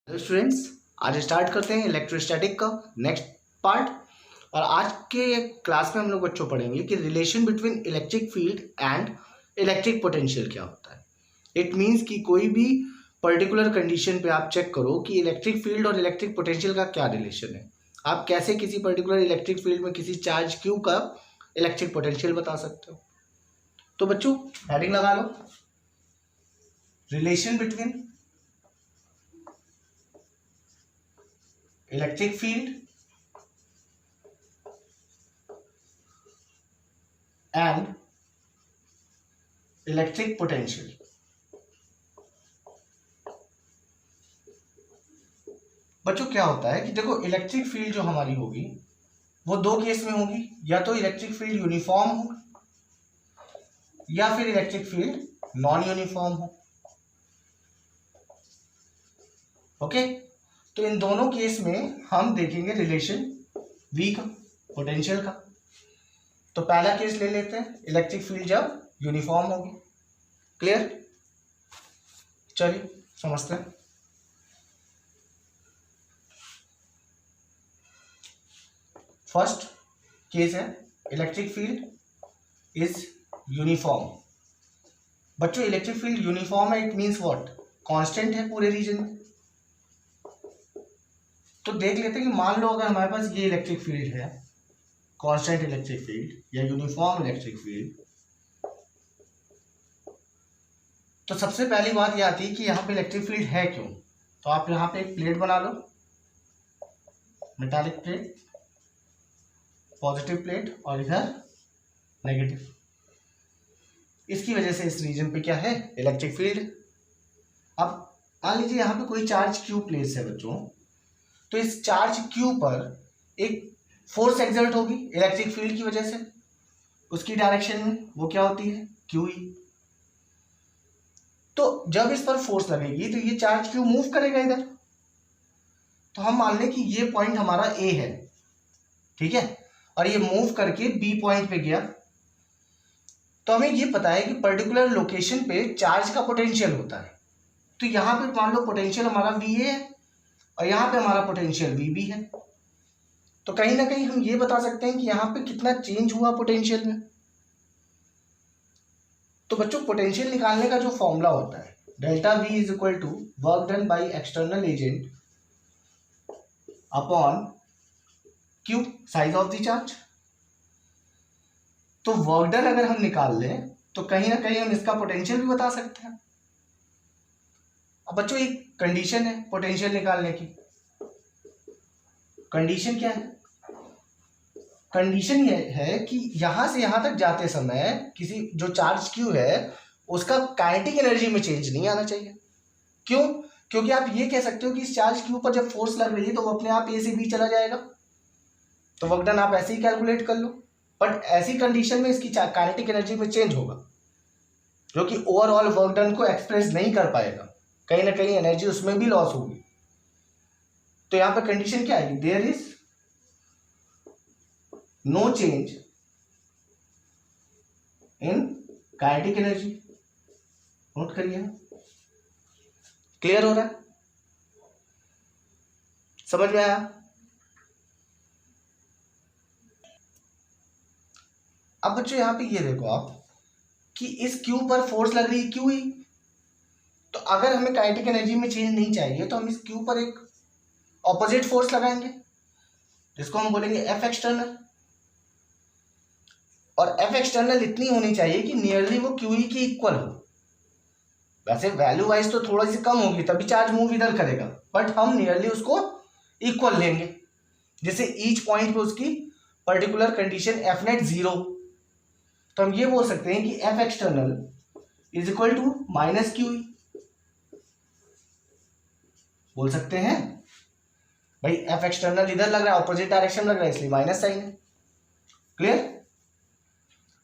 Hello students, आज start करते हैं इलेक्ट्रोस्टैटिक का नेक्स्ट पार्ट। और आज के क्लास में हम लोग बच्चों पढ़ेंगे कि relation between electric field and electric potential क्या होता है। इट मीन्स कि कोई भी पर्टिकुलर कंडीशन पे आप चेक करो कि इलेक्ट्रिक फील्ड और इलेक्ट्रिक पोटेंशियल का क्या रिलेशन है। आप कैसे किसी पर्टिकुलर इलेक्ट्रिक फील्ड में किसी चार्ज क्यू का इलेक्ट्रिक पोटेंशियल बता सकते हो। तो बच्चों हेडिंग लगा लो, relation between electric field and electric potential. बच्चों क्या होता है कि देखो, इलेक्ट्रिक फील्ड जो हमारी होगी वो दो केस में होगी, या तो इलेक्ट्रिक फील्ड यूनिफॉर्म हो या फिर इलेक्ट्रिक फील्ड नॉन यूनिफॉर्म हो। ओके, तो इन दोनों केस में हम देखेंगे रिलेशन V का, पोटेंशियल का। तो पहला केस ले लेते हैं, इलेक्ट्रिक फील्ड जब यूनिफॉर्म होगी। क्लियर? चलिए समझते हैं। फर्स्ट केस है इलेक्ट्रिक फील्ड इज यूनिफॉर्म। बच्चों इलेक्ट्रिक फील्ड यूनिफॉर्म है, इट मींस व्हाट? कांस्टेंट है पूरे रीजन में। तो देख लेते हैं कि मान लो अगर हमारे पास ये इलेक्ट्रिक फील्ड है, कांस्टेंट इलेक्ट्रिक फील्ड या यूनिफॉर्म इलेक्ट्रिक फील्ड, तो सबसे पहली बात ये आती है कि यहाँ पे इलेक्ट्रिक फील्ड है क्यों। तो आप यहाँ पे एक प्लेट बना लो, मेटालिक प्लेट, पॉजिटिव प्लेट और इधर नेगेटिव। इसकी वजह से इस रीजन पे क्या है, इलेक्ट्रिक फील्ड। अब मान लीजिए यहाँ पे कोई चार्ज क्यू प्लेस है बच्चों, तो इस चार्ज क्यू पर एक फोर्स एक्सर्ट होगी इलेक्ट्रिक फील्ड की वजह से, उसकी डायरेक्शन में, वो क्या होती है, क्यू ई। तो जब इस पर फोर्स लगेगी तो ये चार्ज क्यू मूव करेगा इधर। तो हम मान लें कि ये पॉइंट हमारा ए है, ठीक है, और ये मूव करके बी पॉइंट पे गया। तो हमें ये पता है कि पर्टिकुलर लोकेशन पे चार्ज का पोटेंशियल होता है। तो यहाँ पे मान लो पोटेंशियल हमारा वी ए है और यहाँ पे हमारा पोटेंशियल वी बी है। तो कहीं ना कहीं हम ये बता सकते हैं कि यहाँ पे कितना चेंज हुआ पोटेंशियल में। तो बच्चों पोटेंशियल निकालने का जो फॉर्मूला होता है, delta V is equal to work done by external agent upon Q, size of the charge. तो वर्क डन अगर हम निकाल लें तो कहीं ना कहीं हम इसका पोटेंशियल भी बता सकते हैं। अब बच्चों एक कंडीशन है पोटेंशियल निकालने की। कंडीशन क्या है? कंडीशन ये है कि यहां से यहां तक जाते समय किसी जो चार्ज क्यू है उसका काइनेटिक एनर्जी में चेंज नहीं आना चाहिए। क्यों? क्योंकि आप ये कह सकते हो कि इस चार्ज क्यू पर जब फोर्स लग रही है तो वो अपने आप ए से बी चला जाएगा। तो वर्क डन आप ऐसे ही कैलकुलेट कर लो, बट ऐसी कंडीशन में इसकी काइनेटिक एनर्जी में चेंज होगा, जो कि ओवरऑल वर्क डन को एक्सप्रेस नहीं कर पाएगा, कहीं ना कहीं एनर्जी उसमें भी लॉस होगी। तो यहां पर कंडीशन क्या आएगी, there is no change in kinetic energy. Note करिए, क्लियर हो रहा है, समझ में आया? अब बच्चों यहां पे ये देखो आप कि इस क्यू पर फोर्स लग रही है क्यू ही। तो अगर हमें काइनेटिक एनर्जी में चेंज नहीं चाहिए तो हम इस क्यू पर एक ऑपोजिट फोर्स लगाएंगे जिसको हम बोलेंगे एफ एक्सटर्नल। और एफ एक्सटर्नल इतनी होनी चाहिए कि नियरली वो क्यू ई की इक्वल हो। वैसे वैल्यू वाइज तो थोड़ी सी कम होगी तभी चार्ज मूव इधर करेगा, बट हम नियरली उसको इक्वल लेंगे, जिससे ईच पॉइंट पे उसकी particular condition F net zero. तो हम ये बोल सकते हैं कि F external is equal to minus Q E. बोल सकते हैं भाई एफ एक्सटर्नल इधर लग रहा है, ऑपोजिट डायरेक्शन लग रहा है, इसलिए माइनस साइन है। क्लियर?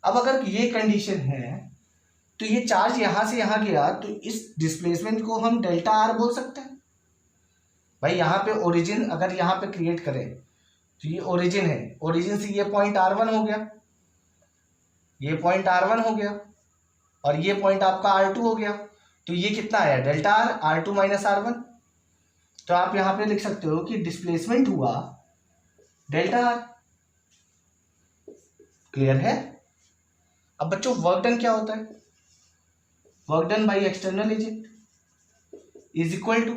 अब अगर ये कंडीशन है तो ये चार्ज यहां से यहां गया तो इस डिस्प्लेसमेंट को हम डेल्टा आर बोल सकते हैं। भाई यहाँ पे ओरिजिन अगर यहाँ पे क्रिएट करें तो ये ओरिजिन है, ओरिजिन से ये पॉइंट R1 हो गया, ये पॉइंट R1 हो गया और ये पॉइंट आपका R2 हो गया। तो ये कितना आया, delta R, R2 minus R1। तो आप यहां पे लिख सकते हो कि डिस्प्लेसमेंट हुआ डेल्टा आर। क्लियर है? अब बच्चों वर्क डन क्या होता है? Work done by external agent is equal to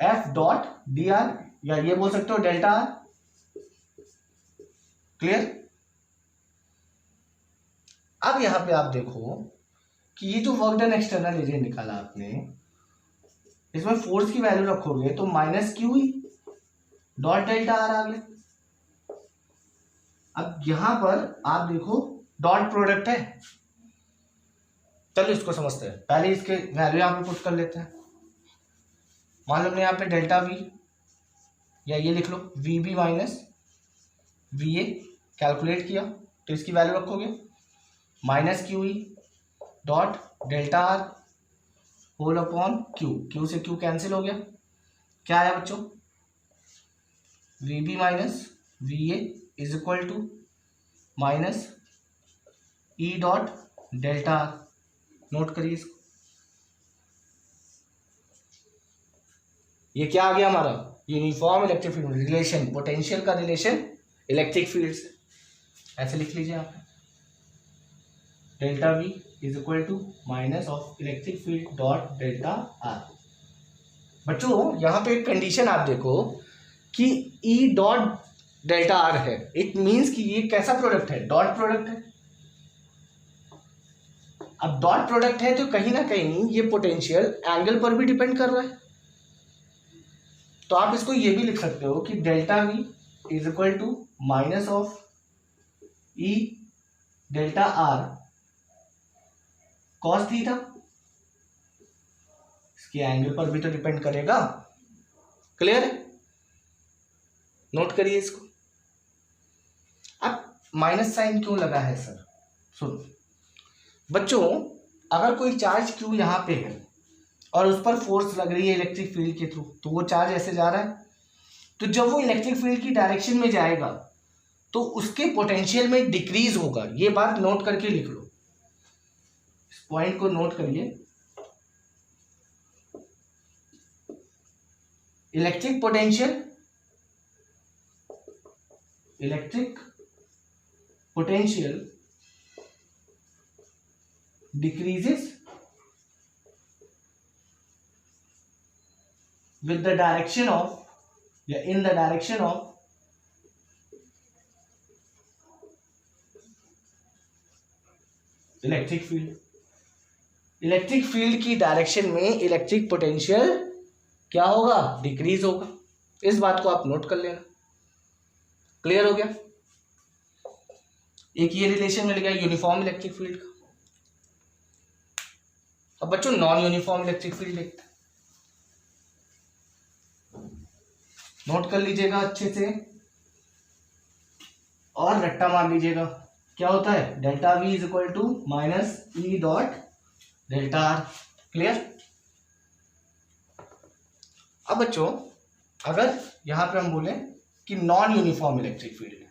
F dot D R, या ये बोल सकते हो डेल्टा आर। क्लियर? अब यहां पे आप देखो कि ये जो वर्क डन एक्सटर्नल एजेंट निकाला आपने, इसमें फोर्स की वैल्यू रखोगे तो minus Q E dot delta r आ गया। अब यहां पर आप देखो डॉट प्रोडक्ट है। चलो इसको समझते हैं, पहले इसके वैल्यू यहां पे पुट कर लेते हैं। मान लो हमने यहाँ पे डेल्टा वी, या ये लिख लो V B minus V A calculate किया, तो इसकी वैल्यू रखोगे minus Q E dot delta r whole upon q, q से क्यू कैंसिल हो गया, क्या आया बच्चों? V B minus V A is equal to minus E dot delta r. Note करिए इसको, ये क्या आ गया हमारा? Uniform electric field relation, potential का रिलेशन इलेक्ट्रिक फील्ड से। ऐसे लिख लीजिए आप, delta V is equal to minus of electric field dot delta R. बच्चों यहाँ पे एक कंडीशन आप देखो कि ई डॉट डेल्टा आर है, इट मींस कि ये कैसा प्रोडक्ट है? डॉट प्रोडक्ट है। अब डॉट प्रोडक्ट है तो कहीं ना कहीं ये पोटेंशियल एंगल पर भी डिपेंड कर रहा है। तो आप इसको ये भी लिख सकते हो कि delta V is equal to minus of E delta R cos theta, इसके एंगल पर भी तो डिपेंड करेगा। क्लियर है? नोट करिए इसको। अब माइनस साइन क्यों लगा है सर? सुनो बच्चों, अगर कोई चार्ज क्यू यहां पे है और उस पर फोर्स लग रही है इलेक्ट्रिक फील्ड के थ्रू, तो वो चार्ज ऐसे जा रहा है, तो जब वो इलेक्ट्रिक फील्ड की डायरेक्शन में जाएगा तो उसके पोटेंशियल में डिक्रीज होगा। ये बात नोट करके लिख लो, इस पॉइंट को नोट करिए। Electric potential decreases with the direction of, या in the direction of electric field. Electric field की डायरेक्शन में इलेक्ट्रिक पोटेंशियल क्या होगा? डिक्रीज होगा। इस बात को आप नोट कर लेना। क्लियर हो गया? एक ये रिलेशन मिल गया यूनिफॉर्म इलेक्ट्रिक फील्ड का। अब बच्चों नॉन यूनिफॉर्म इलेक्ट्रिक फील्ड देखते हैं, नोट कर लीजिएगा अच्छे से और रट्टा मार लीजिएगा। क्या होता है? Delta V is equal to minus E dot delta R. Clear? अब बच्चों अगर यहां पे हम बोले कि नॉन यूनिफॉर्म इलेक्ट्रिक फील्ड है,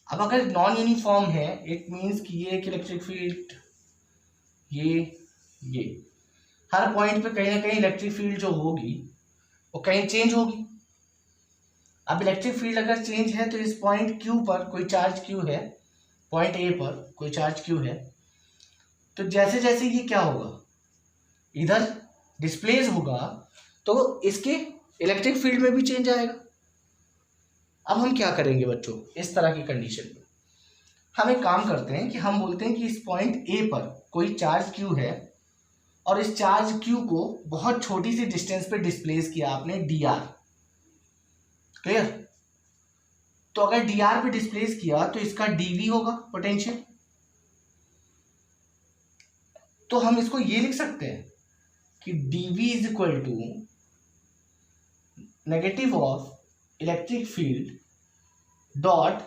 अब अगर नॉन यूनिफॉर्म है इट मींस कि ये एक इलेक्ट्रिक फील्ड, ये हर पॉइंट पे कहीं ना कहीं इलेक्ट्रिक फील्ड जो होगी वो कहीं चेंज होगी। अब इलेक्ट्रिक फील्ड अगर चेंज है तो इस पॉइंट क्यू पर कोई चार्ज क्यू है, पॉइंट ए पर कोई चार्ज क्यू है, तो जैसे जैसे ये क्या होगा? इधर डिस्प्लेस होगा तो इसके इलेक्ट्रिक फील्ड में भी चेंज आएगा। अब हम क्या करेंगे बच्चों इस तरह की कंडीशन में? हम एक काम करते हैं कि हम बोलते हैं कि इस पॉइंट ए पर कोई चार्ज क्यू है और इस चार्ज क्यू को बहुत छोटी सी डिस्टेंस पे डिस्प्लेस किया आपने डी आर। क्लियर? तो अगर डी आर पे डिस्प्लेस किया तो इसका डीवी होगा पोटेंशियल। तो हम इसको ये लिख सकते हैं कि dv is equal to negative of electric field dot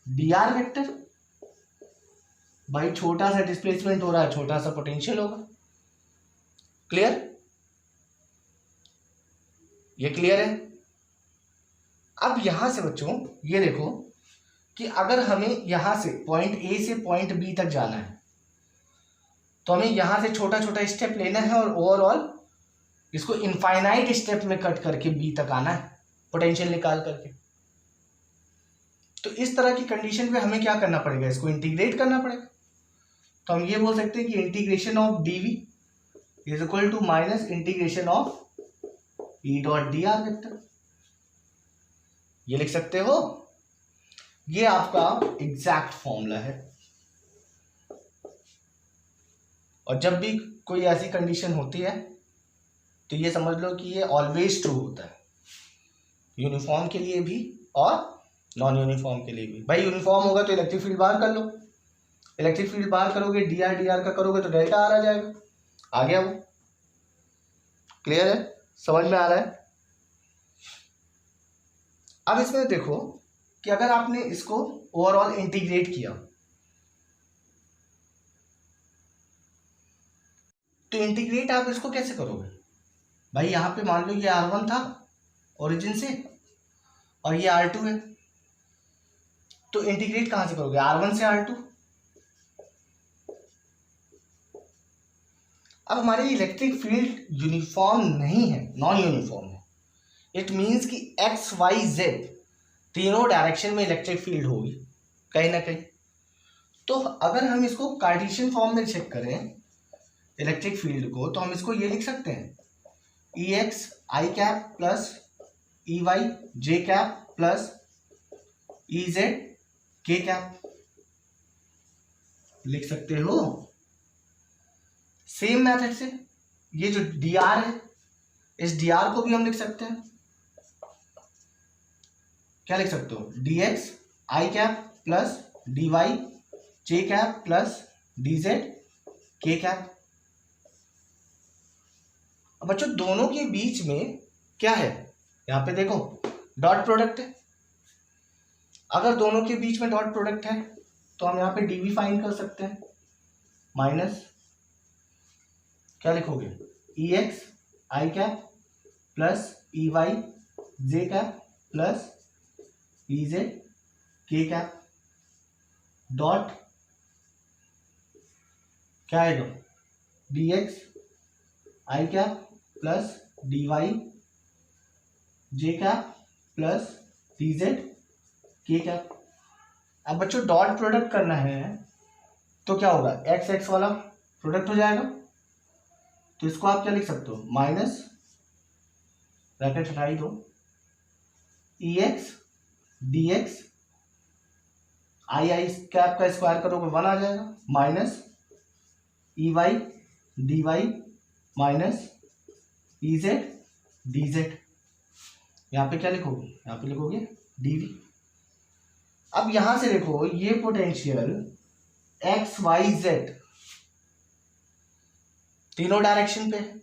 D R vector. भाई छोटा सा डिस्प्लेसमेंट हो रहा है, छोटा सा पोटेंशियल होगा। क्लियर? ये क्लियर है? अब यहां से बच्चों ये देखो कि अगर हमें यहाँ से पॉइंट ए से पॉइंट बी तक जाना है तो हमें यहाँ से छोटा छोटा स्टेप लेना है और ओवरऑल इसको इनफाइनाइट स्टेप में कट करके बी तक आना है पोटेंशियल निकाल करके। तो इस तरह की कंडीशन पे हमें क्या करना पड़ेगा, इसको इंटीग्रेट करना पड़ेगा। तो हम ये बोल सकते हैं कि integration of DV is equal to minus integration of E dot D R vector. ये लिख सकते हो, ये आपका एग्जैक्ट फॉर्मूला है। और जब भी कोई ऐसी कंडीशन होती है तो ये समझ लो कि ये ऑलवेज ट्रू होता है, यूनिफॉर्म के लिए भी और नॉन यूनिफॉर्म के लिए भी। भाई यूनिफॉर्म होगा तो इलेक्ट्रिक फील्ड बाहर कर लो, इलेक्ट्रिक फील्ड बाहर करोगे डी आर का करोगे तो डेल्टा आर आ जाएगा। आ गया वो, क्लियर है, समझ में आ रहा है। अब इसमें देखो कि अगर आपने इसको ओवरऑल इंटीग्रेट किया तो इंटीग्रेट आप इसको कैसे करोगे। भाई यहाँ पे मान लो ये R1 था ओरिजिन से और ये R2 है, तो इंटीग्रेट कहां से करोगे, R1 से R2। अब हमारी इलेक्ट्रिक फील्ड यूनिफॉर्म नहीं है, नॉन यूनिफॉर्म है। इट मीन्स कि एक्स वाई जेड तीनों डायरेक्शन में इलेक्ट्रिक फील्ड होगी कहीं ना कहीं। तो अगर हम इसको कार्टेशियन फॉर्म में चेक करें इलेक्ट्रिक फील्ड को, तो हम इसको ये लिख सकते हैं ई एक्स आई कैप प्लस ई वाई जे कैप प्लस ई जेड के कैप, लिख सकते हो। सेम मेथड से ये जो डी आर है, इस डी आर को भी हम लिख सकते हैं, क्या लिख सकते हो, डी एक्स आई कैप प्लस डी वाई जे कैप प्लस डी जेड के कैप। अब बच्चों दोनों के बीच में क्या है, यहां पे देखो डॉट प्रोडक्ट है। अगर दोनों के बीच में डॉट प्रोडक्ट है तो हम यहाँ पे डीवी फाइंड कर सकते हैं, माइनस क्या लिखोगे, ई एक्स आई कैप प्लस ई वाई जे कैप प्लस ई जेड के कैप डॉट क्या है, दो डी एक्स आई कैप प्लस डी वाई जे कैप प्लस डी जेड के कैप। अब बच्चों डॉट प्रोडक्ट करना है तो क्या होगा, एक्स एक्स वाला प्रोडक्ट हो जाएगा, तो इसको आप क्या लिख सकते हो, माइनस ब्रैकेट हटाई दो E X D X I I cap का स्क्वायर करोगे 1 आ जाएगा, minus E Y D Y minus E Z D Z. यहाँ पे क्या लिखोगे, यहाँ पे लिखोगे डीवी। अब यहां से देखो ये पोटेंशियल एक्स वाई जेड तीनों डायरेक्शन पे है।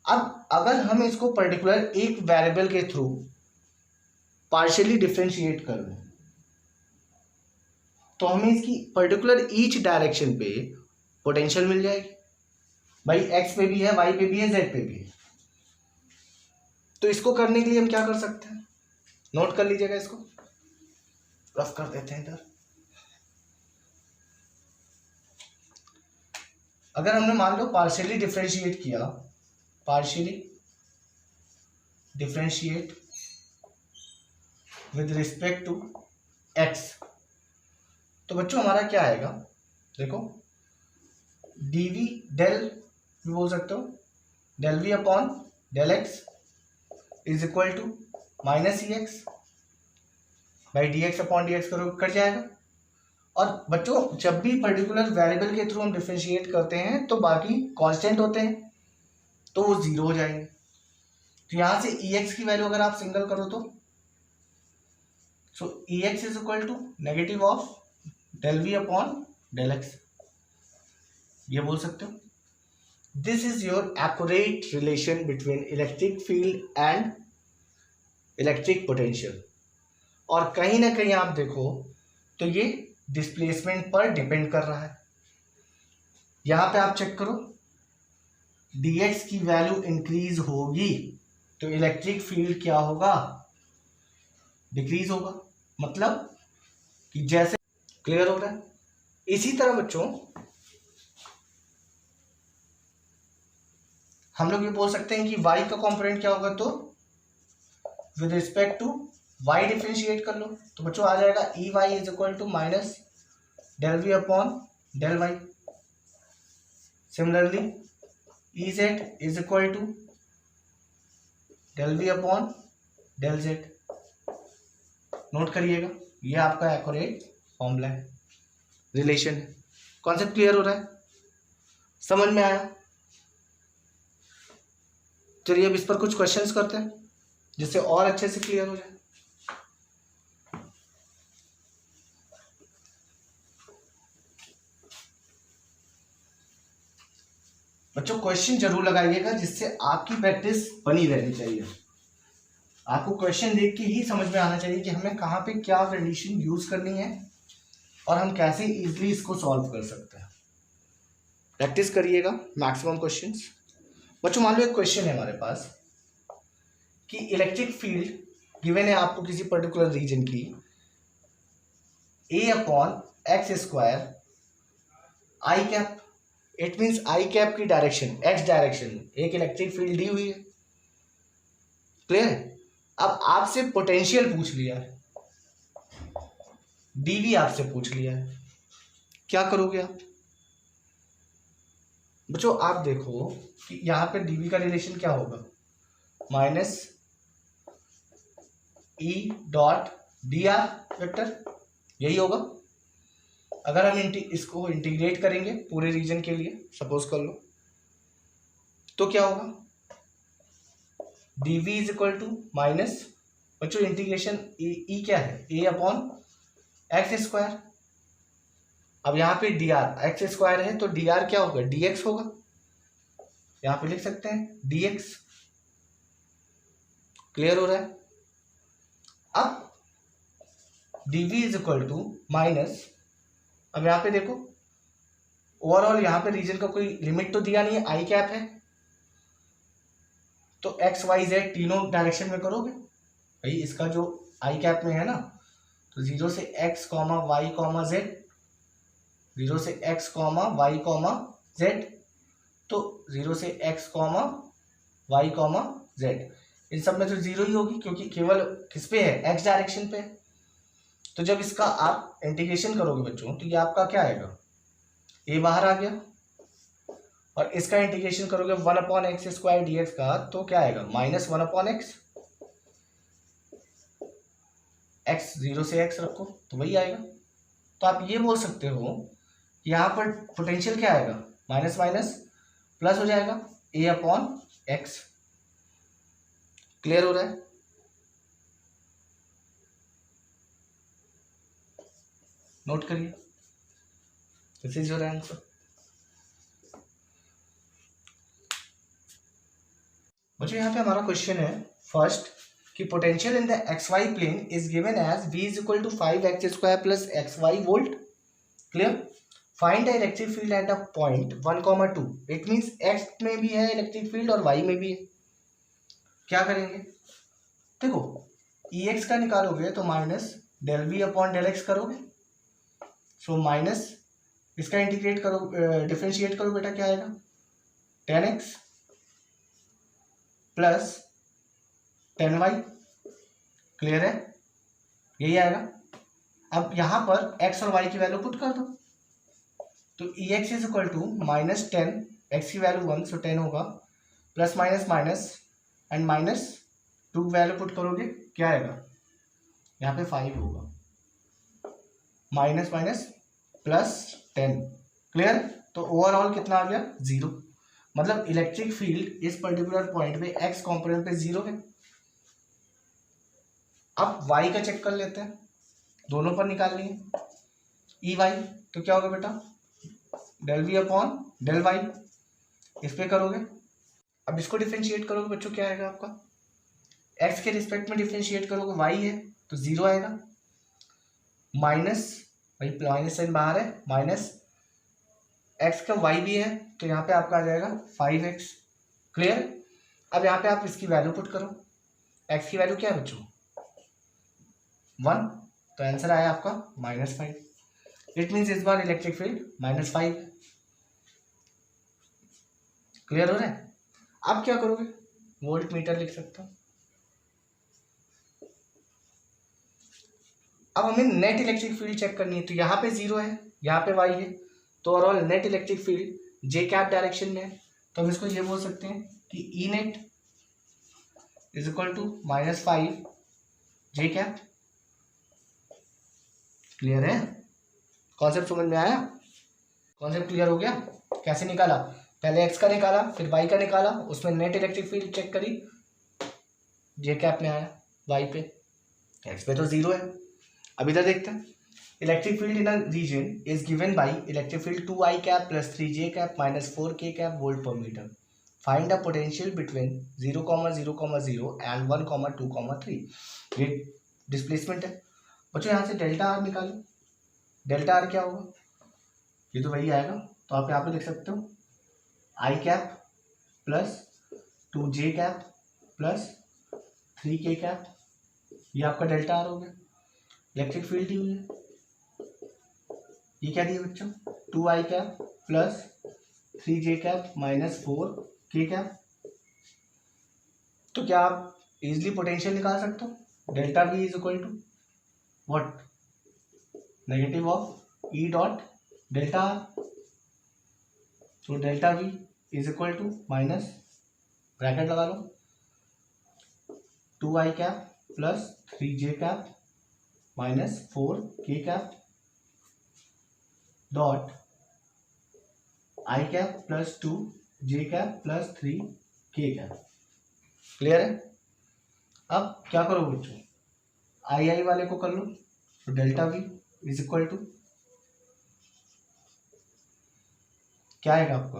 अब अगर हम इसको पर्टिकुलर एक वेरिएबल के थ्रू पार्शियली डिफरेंशिएट कर दें तो हमें इसकी पर्टिकुलर ईच डायरेक्शन पे पोटेंशियल मिल जाएगी। भाई एक्स पे भी है, वाई पे भी है, जेड पे भी है। तो इसको करने के लिए हम क्या कर सकते हैं, नोट कर लीजिएगा, इसको रफ कर देते हैं इधर। अगर हमने मान लो पार्शियली डिफरेंशिएट किया, partially differentiate with respect to X, तो बच्चों हमारा क्या आएगा, देखो डीवी डेल भी बोल सकते हो, del V upon del X is equal to minus E X by D X upon D X करो, कट जाएगा। और बच्चों जब भी पर्टिकुलर वेरिएबल के थ्रू हम डिफरेंशिएट करते हैं तो बाकी कांस्टेंट होते हैं तो वो 0 हो जाएंगे। तो यहां से ई एक्स की वैल्यू अगर आप सिंगल करो तो so E x is equal to negative of del V upon del x, ये बोल सकते हो। This is your accurate relation between electric field and electric potential. और कहीं ना कहीं आप देखो तो ये डिस्प्लेसमेंट पर डिपेंड कर रहा है। यहां पे आप चेक करो dx की वैल्यू इंक्रीज होगी तो इलेक्ट्रिक फील्ड क्या होगा, डिक्रीज होगा। मतलब कि जैसे, क्लियर हो रहा है। इसी तरह बच्चों हम लोग ये बोल सकते हैं कि y का कॉम्पोनेंट क्या होगा, तो with respect to y differentiate कर लो, तो बच्चों आ जाएगा E Y is equal to minus del V upon del Y. Similarly E Z is equal to del V upon del Z. Note करिएगा, ये आपका एक्यूरेट फॉर्मूला है, रिलेशन है। कॉन्सेप्ट क्लियर हो रहा है, समझ में आया? चलिए अब इस पर कुछ क्वेश्चंस करते हैं जिससे और अच्छे से क्लियर हो जाए। बच्चों क्वेश्चन जरूर लगाइएगा जिससे आपकी प्रैक्टिस बनी रहनी चाहिए। आपको क्वेश्चन देख के ही समझ में आना चाहिए कि हमें कहाँ पे क्या कंडीशन यूज करनी है और हम कैसे इजीली इसको सॉल्व कर सकते हैं। प्रैक्टिस करिएगा मैक्सिमम क्वेश्चंस। बच्चों मान लो एक क्वेश्चन है हमारे पास कि इलेक्ट्रिक फील्ड गिवन है आपको किसी पर्टिकुलर रीजन की, A upon x square i cap. It means i cap की डायरेक्शन एक्स डायरेक्शन एक इलेक्ट्रिक फील्ड दी हुई है, क्लियर। अब आपसे पोटेंशियल पूछ लिया है, डीवी आपसे पूछ लिया है, क्या करोगे आप? बच्चों आप देखो कि यहां पे डीवी का रिलेशन क्या होगा, minus E dot D R vector, यही होगा। अगर हम इसको इंटीग्रेट करेंगे पूरे रीजन के लिए, सपोज कर लो, तो क्या होगा, dv is equal to minus, बच्चों इंटीग्रेशन ई क्या है, ए अपॉन एक्स स्क्वायर। अब यहाँ पे डी आर एक्स स्क्वायर है तो डी आर क्या होगा, dx होगा, यहाँ पे लिख सकते हैं dx। क्लियर हो रहा है? अब dv is equal to minus, अब यहाँ पे देखो ओवरऑल यहाँ पे रीजन का कोई लिमिट तो दिया नहीं है, आई कैप है, तो एक्स वाई जेड तीनों डायरेक्शन में करोगे भाई। इसका जो आई कैप में है ना, तो जीरो से x comma y comma z, zero से x comma y comma z, तो जीरो से x comma y comma z, इन सब में तो जीरो ही होगी क्योंकि केवल किस पे है, एक्स डायरेक्शन पे है। तो जब इसका आप इंटीग्रेशन करोगे बच्चों तो ये आपका क्या आएगा, ए बाहर आ गया, और इसका इंटीग्रेशन करोगे one upon x square D x का, तो क्या आएगा, minus one upon x, x zero से एक्स रखो तो वही आएगा। तो आप ये बोल सकते हो कि यहाँ पर पोटेंशियल क्या आएगा, माइनस माइनस प्लस हो जाएगा, ए अपॉन एक्स। क्लियर हो रहा है? नोट करिए, दिस इज योर आंसर। बच्चों यहाँ पे हमारा क्वेश्चन है फर्स्ट कि potential in the X Y plane is given as v is equal to 5x square plus X Y volt. Clear? Find the electric field at a point 1, 2। It means x में भी है electric field और y में भी है। क्या करेंगे, देखो ex का निकालोगे तो minus del V upon del X करोगे, सो माइनस इसका इंटीग्रेट करो, डिफरेंशिएट करो बेटा, क्या आएगा 10x प्लस 10y। क्लियर है? यही आएगा। अब यहां पर x और y की वैल्यू पुट कर दो, तो ex is equal to minus 10, x की वैल्यू 1 सो 10 होगा, plus minus minus and minus 2 value put करोगे क्या आएगा, यहाँ पे 5 होगा, माइनस माइनस प्लस 10। क्लियर? तो ओवरऑल कितना आ गया, 0। मतलब इलेक्ट्रिक फील्ड इस पर्टिकुलर पॉइंट पे एक्स कॉम्पोनेंट पे 0 है। अब y का चेक कर लेते हैं, दोनों पर निकालनी है ई वाई, तो क्या होगा बेटा, del V upon del Y, इस पे करोगे। अब इसको डिफरेंशिएट करोगे बच्चों, क्या आएगा आपका, x के रिस्पेक्ट में डिफरेंशिएट करोगे, y है तो 0 आएगा, माइनस भाई माइनस साइन बाहर है, माइनस x का y भी है तो यहाँ पे आपका आ जाएगा 5x। क्लियर? अब यहाँ पे आप इसकी वैल्यू पुट करो, x की वैल्यू क्या है बच्चों 1, तो आंसर आया आपका -5। इट मीन्स इस बार इलेक्ट्रिक फील्ड -5। क्लियर हो रहा है? आप क्या करोगे, वोल्ट मीटर लिख सकते हो। अब हमें नेट इलेक्ट्रिक फील्ड चेक करनी है, तो यहाँ पे 0 है, यहाँ पे y है, तो ओवरऑल नेट इलेक्ट्रिक फील्ड जे कैप डायरेक्शन में है, तो हम इसको ये बोल सकते हैं कि E net is equal to -5 j cap. Clear है? कॉन्सेप्ट समझ में आया? कॉन्सेप्ट क्लियर हो गया? कैसे निकाला, पहले x का निकाला, फिर y का निकाला, उसमें नेट इलेक्ट्रिक फील्ड चेक करी, जे कैप में आया, y पे, x पे तो 0 है। अब इधर देखते हैं, electric field in a region is given by electric field 2i cap plus 3j cap minus 4k cap volt per metre. Find the potential between 0,0,0 and 1,2,3। ये डिस्प्लेसमेंट है बच्चों। यहाँ से डेल्टा आर निकालो। डेल्टा आर क्या होगा, ये तो वही आएगा, तो आप यहाँ पे लिख सकते हो i cap plus 2j cap plus 3k cap, ये आपका डेल्टा आर हो गया। इलेक्ट्रिक फील्ड दी हुई है, ये क्या दिया बच्चों, 2i cap plus 3j cap minus 4k cap. तो क्या आप इजिली पोटेंशियल निकाल सकते हो, delta V is equal to what, negative of E dot delta r. तो delta V is equal to minus, bracket लगा लो, 2i cap plus 3j cap minus 4k cap dot i cap plus 2j cap plus 3k cap. Clear है? अब क्या करो बच्चों, आई वाले को कर लो, तो delta V is equal to क्या आएगा आपको,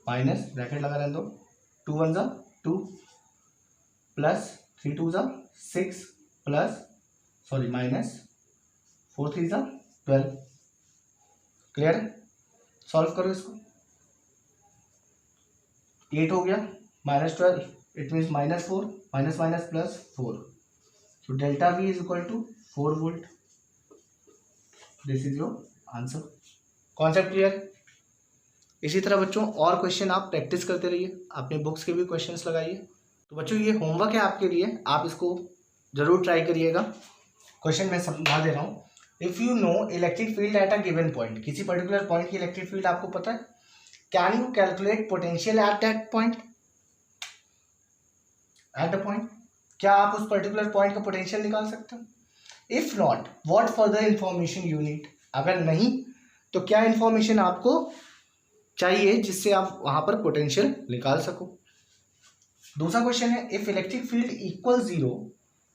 माइनस, ब्रैकेट लगा रहने दो, 2 1 जा 2 प्लस 3 2 जा 6 प्लस माइनस 4 3 जा 12। क्लियर है? सॉल्व करो इसको, 8 हो गया -12, it means -4 minus minus plus 4, so delta V is equal to 4 volt. This is your answer. Concept clear? इसी तरह बच्चों और क्वेश्चन आप प्रैक्टिस करते रहिए, अपने बुक्स के भी क्वेश्चंस लगाइए। तो बच्चों ये होमवर्क है आपके लिए, आप इसको जरूर ट्राई करिएगा। क्वेश्चन मैं समझा दे रहा हूँ। If you know electric field at a given point, किसी पर्टिकुलर पॉइंट की इलेक्ट्रिक फील्ड आपको पता है, can you calculate potential at that point, at the point, क्या आप उस पर्टिकुलर पॉइंट का पोटेंशियल निकाल सकते हो? If not, what further information you need, अगर नहीं तो क्या इंफॉर्मेशन आपको चाहिए जिससे आप वहां पर पोटेंशियल निकाल सको। दूसरा क्वेश्चन है, if electric field equal 0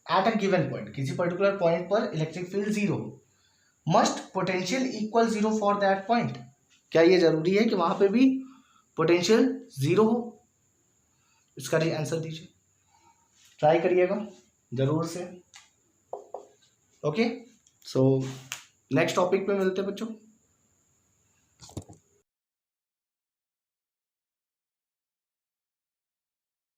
at a given point, किसी पर्टिकुलर पॉइंट पर electric field 0, must potential equal 0 for that point, क्या ये जरूरी है कि वहां पे भी पोटेंशियल 0 हो? इसका आंसर दीजिए, ट्राई करिएगा जरूर से। ओके, सो नेक्स्ट टॉपिक पे मिलते हैं बच्चों।